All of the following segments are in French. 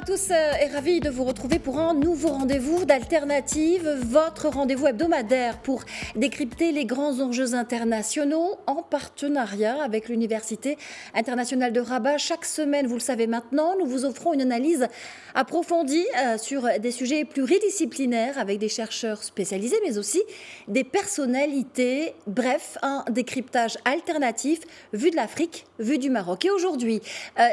tous et ravi de vous retrouver pour un nouveau rendez-vous d'Alternative, votre rendez-vous hebdomadaire pour décrypter les grands enjeux internationaux en partenariat avec l'Université internationale de Rabat. Chaque semaine, vous le savez maintenant, nous vous offrons une analyse approfondie sur des sujets pluridisciplinaires avec des chercheurs spécialisés mais aussi des personnalités. Bref, un décryptage alternatif vu de l'Afrique, vu du Maroc. Et aujourd'hui,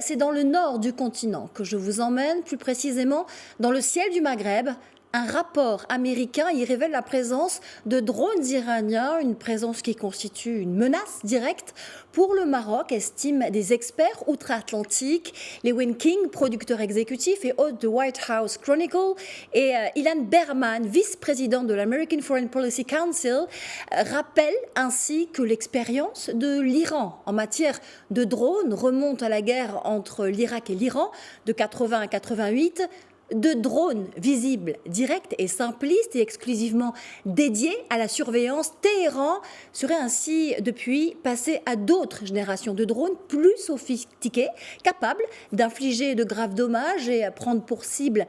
c'est dans le nord du continent que je vous emmène, plus précisément dans le ciel du Maghreb. Un rapport américain y révèle la présence de drones iraniens, une présence qui constitue une menace directe pour le Maroc, estiment des experts outre-Atlantique. Lewin King, producteur exécutif et hôte de White House Chronicle, et Ilan Berman, vice-président de l'American Foreign Policy Council, rappellent ainsi que l'expérience de l'Iran en matière de drones remonte à la guerre entre l'Irak et l'Iran de 80 à 88. De drones visibles, directs et simplistes et exclusivement dédiés à la surveillance, Téhéran serait ainsi depuis passé à d'autres générations de drones plus sophistiqués, capables d'infliger de graves dommages et prendre pour cible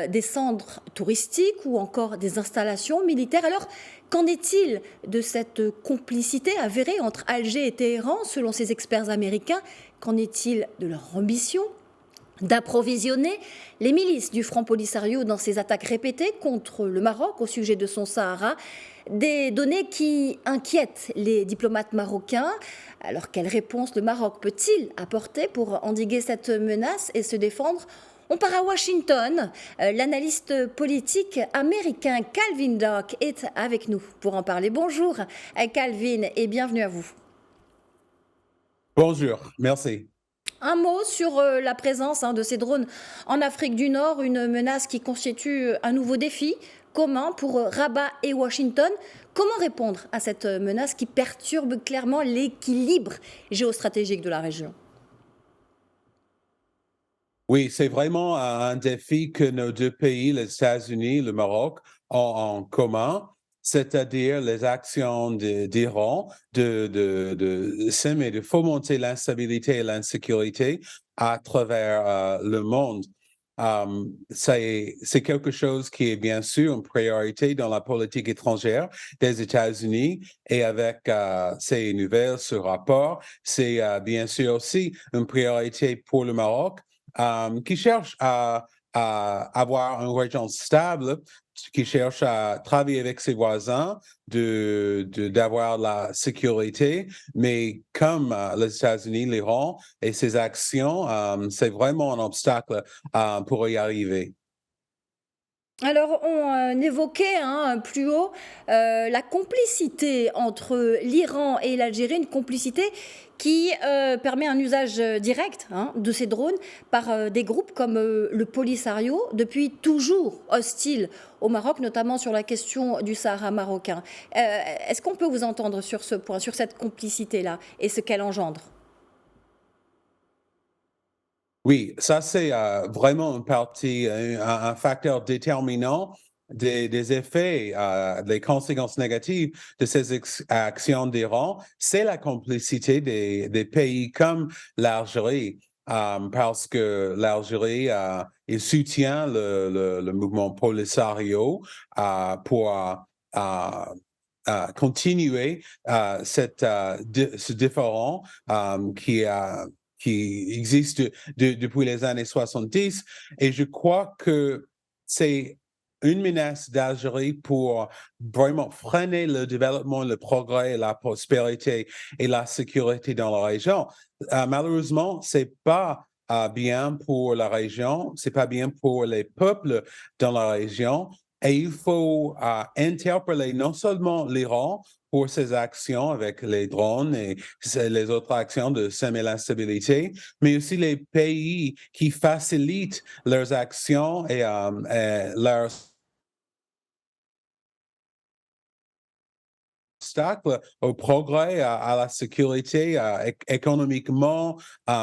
des centres touristiques ou encore des installations militaires. Alors, qu'en est-il de cette complicité avérée entre Alger et Téhéran, selon ces experts américains? Qu'en est-il de leur ambition d'approvisionner les milices du Front Polisario dans ses attaques répétées contre le Maroc au sujet de son Sahara, des données qui inquiètent les diplomates marocains. Alors, quelle réponse le Maroc peut-il apporter pour endiguer cette menace et se défendre? On part à Washington. L'analyste politique américain Calvin Dock est avec nous pour en parler. Bonjour Calvin et bienvenue à vous. Bonjour, merci. Un mot sur la présence de ces drones en Afrique du Nord, une menace qui constitue un nouveau défi commun pour Rabat et Washington. Comment répondre à cette menace qui perturbe clairement l'équilibre géostratégique de la région? Oui, c'est vraiment un défi que nos deux pays, les États-Unis et le Maroc, ont en commun, c'est-à-dire les actions d'Iran de semer, de fomenter l'instabilité et l'insécurité à travers le monde. C'est quelque chose qui est bien sûr une priorité dans la politique étrangère des États-Unis et avec ces nouvelles, ce rapport, c'est bien sûr aussi une priorité pour le Maroc qui cherche à avoir une région stable, qui cherche à travailler avec ses voisins, d'avoir la sécurité, mais comme les États-Unis, l'Iran et ses actions, c'est vraiment un obstacle pour y arriver. Alors, on évoquait plus haut la complicité entre l'Iran et l'Algérie, une complicité qui permet un usage direct de ces drones par des groupes comme le Polisario, depuis toujours hostile au Maroc, notamment sur la question du Sahara marocain. Est-ce qu'on peut vous entendre sur ce point, sur cette complicité-là et ce qu'elle engendre? Oui, ça c'est vraiment une partie, un facteur déterminant des effets, des conséquences négatives de ces actions d'Iran. C'est la complicité des pays comme l'Algérie, parce que l'Algérie il soutient le mouvement Polisario pour continuer ce différend qui existe depuis les années 70. Et je crois que c'est une menace d'Algérie pour vraiment freiner le développement, le progrès, la prospérité et la sécurité dans la région. Malheureusement, c'est pas bien pour la région, c'est pas bien pour les peuples dans la région. Et il faut interpeller non seulement l'Iran pour ses actions avec les drones et les autres actions de semer l'instabilité, mais aussi les pays qui facilitent leurs actions et leurs obstacles au progrès, à la sécurité, économiquement,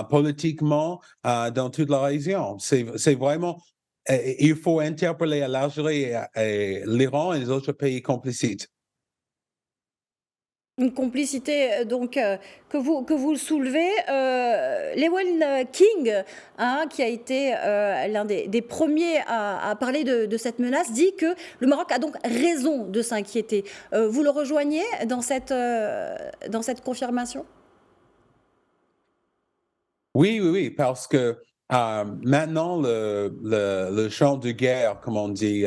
politiquement, dans toute la région. C'est vraiment, il faut interpeller l'Algérie et l'Iran et les autres pays complicites. Une complicité donc que vous soulevez. Llewellyn King, hein, qui a été l'un des premiers à parler de cette menace, dit que le Maroc a donc raison de s'inquiéter. Vous le rejoignez dans cette confirmation? Oui, oui, oui, parce que maintenant, le champ de guerre, comme on dit,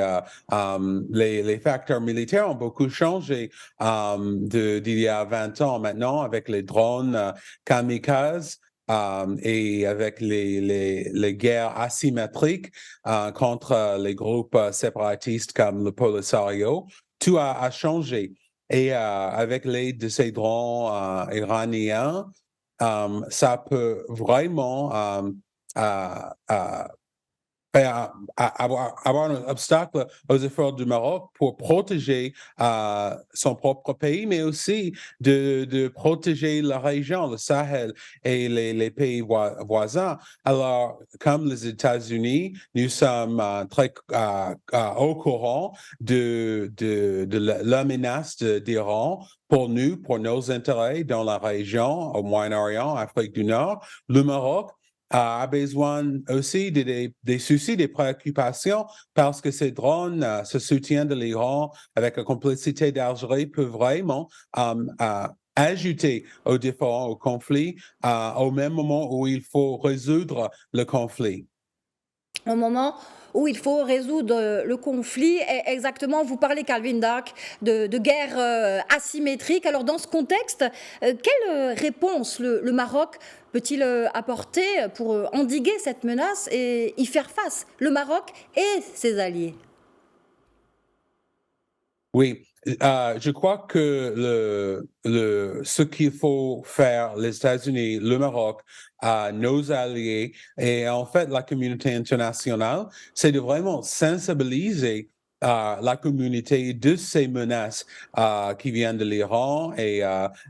les facteurs militaires ont beaucoup changé d'il y a 20 ans maintenant avec les drones kamikazes. Et avec les guerres asymétriques contre les groupes séparatistes comme le Polisario, tout a changé. Et avec l'aide de ces drones iraniens, ça peut vraiment avoir un obstacle aux efforts du Maroc pour protéger son propre pays, mais aussi de protéger la région, le Sahel et les pays voisins. Alors, comme les États-Unis, nous sommes très au courant de la menace d'Iran pour nous, pour nos intérêts dans la région, au Moyen-Orient, Afrique du Nord. Le Maroc a besoin aussi des soucis, des préoccupations, parce que ces drones, ce soutien de l'Iran avec la complicité d'Algérie peut vraiment ajouter aux différends, au conflit, au même moment où il faut résoudre le conflit. Au moment où il faut résoudre le conflit. Et exactement, vous parlez, Calvin Dark, de guerre asymétrique. Alors, dans ce contexte, quelle réponse le Maroc peut-il apporter pour endiguer cette menace et y faire face, le Maroc et ses alliés? Oui, je crois que ce qu'il faut faire, les États-Unis, le Maroc, nos alliés et en fait la communauté internationale, c'est de vraiment sensibiliser la communauté de ces menaces qui viennent de l'Iran et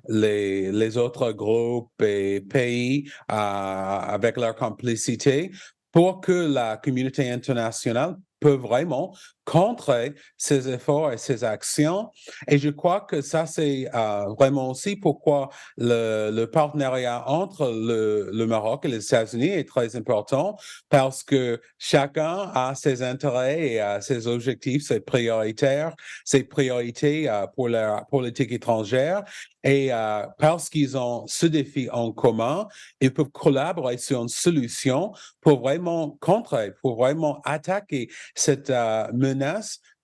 les autres groupes et pays avec leur complicité pour que la communauté internationale peut vraiment contrer ces efforts et ces actions. Et je crois que ça, c'est vraiment aussi pourquoi le partenariat entre le Maroc et les États-Unis est très important, parce que chacun a ses intérêts et ses objectifs, ses priorités pour leur politique étrangère. Et parce qu'ils ont ce défi en commun, ils peuvent collaborer sur une solution pour vraiment contrer, pour vraiment attaquer cette menace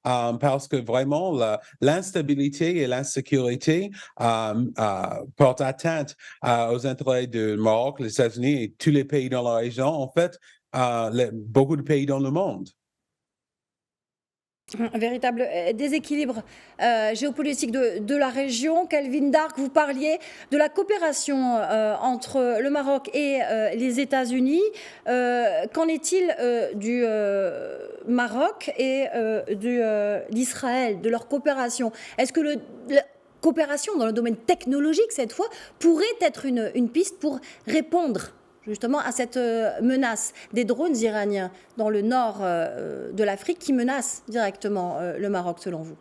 parce que vraiment l'instabilité et l'insécurité portent atteinte aux intérêts du Maroc, les États-Unis et tous les pays dans la région, en fait, beaucoup de pays dans le monde. Un véritable déséquilibre géopolitique de la région. Calvin Dark, vous parliez de la coopération entre le Maroc et les États-Unis. Qu'en est-il du Maroc et d'Israël, de leur coopération? Est-ce que la coopération dans le domaine technologique, cette fois, pourrait être une piste pour répondre justement à cette menace des drones iraniens dans le nord de l'Afrique qui menacent directement le Maroc, selon vous?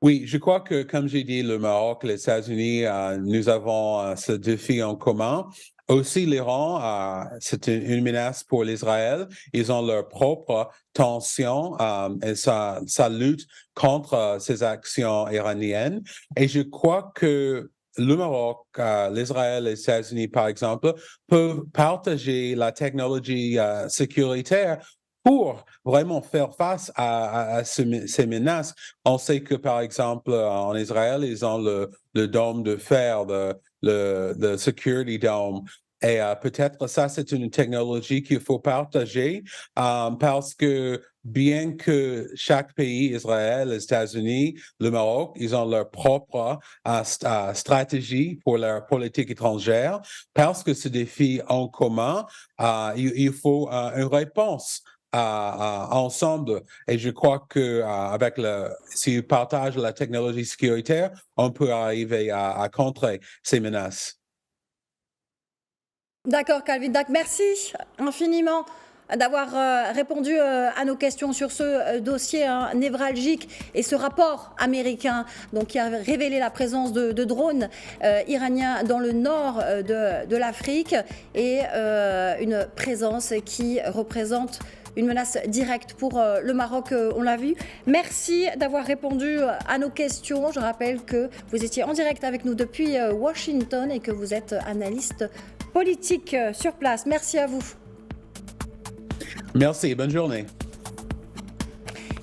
Oui, je crois que, comme j'ai dit, le Maroc, les États-Unis, nous avons ce défi en commun. Aussi, l'Iran, c'est une menace pour l'Israël. Ils ont leur propre tension et ça lutte contre ces actions iraniennes. Et je crois que le Maroc, l'Israël et les États-Unis, par exemple, peuvent partager la technologie sécuritaire pour vraiment faire face à ces menaces. On sait que, par exemple, en Israël, ils ont le dôme de fer, le Security Dome. Et peut-être ça, c'est une technologie qu'il faut partager parce que bien que chaque pays, Israël, les États-Unis, le Maroc, ils ont leur propre stratégie pour leur politique étrangère, parce que ce défi en commun, il faut une réponse ensemble. Et je crois que avec s'ils partagent la technologie sécuritaire, on peut arriver à contrer ces menaces. D'accord, Calvin Dac, merci infiniment d'avoir répondu à nos questions sur ce dossier névralgique et ce rapport américain donc, qui a révélé la présence de drones iraniens dans le nord de l'Afrique et une présence qui représente une menace directe pour le Maroc, on l'a vu. Merci d'avoir répondu à nos questions. Je rappelle que vous étiez en direct avec nous depuis Washington et que vous êtes analyste politique sur place. Merci à vous. Merci, bonne journée.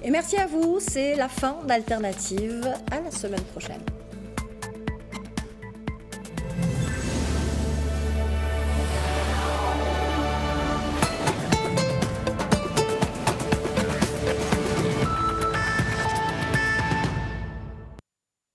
Et merci à vous, c'est la fin d'Alternative. À la semaine prochaine.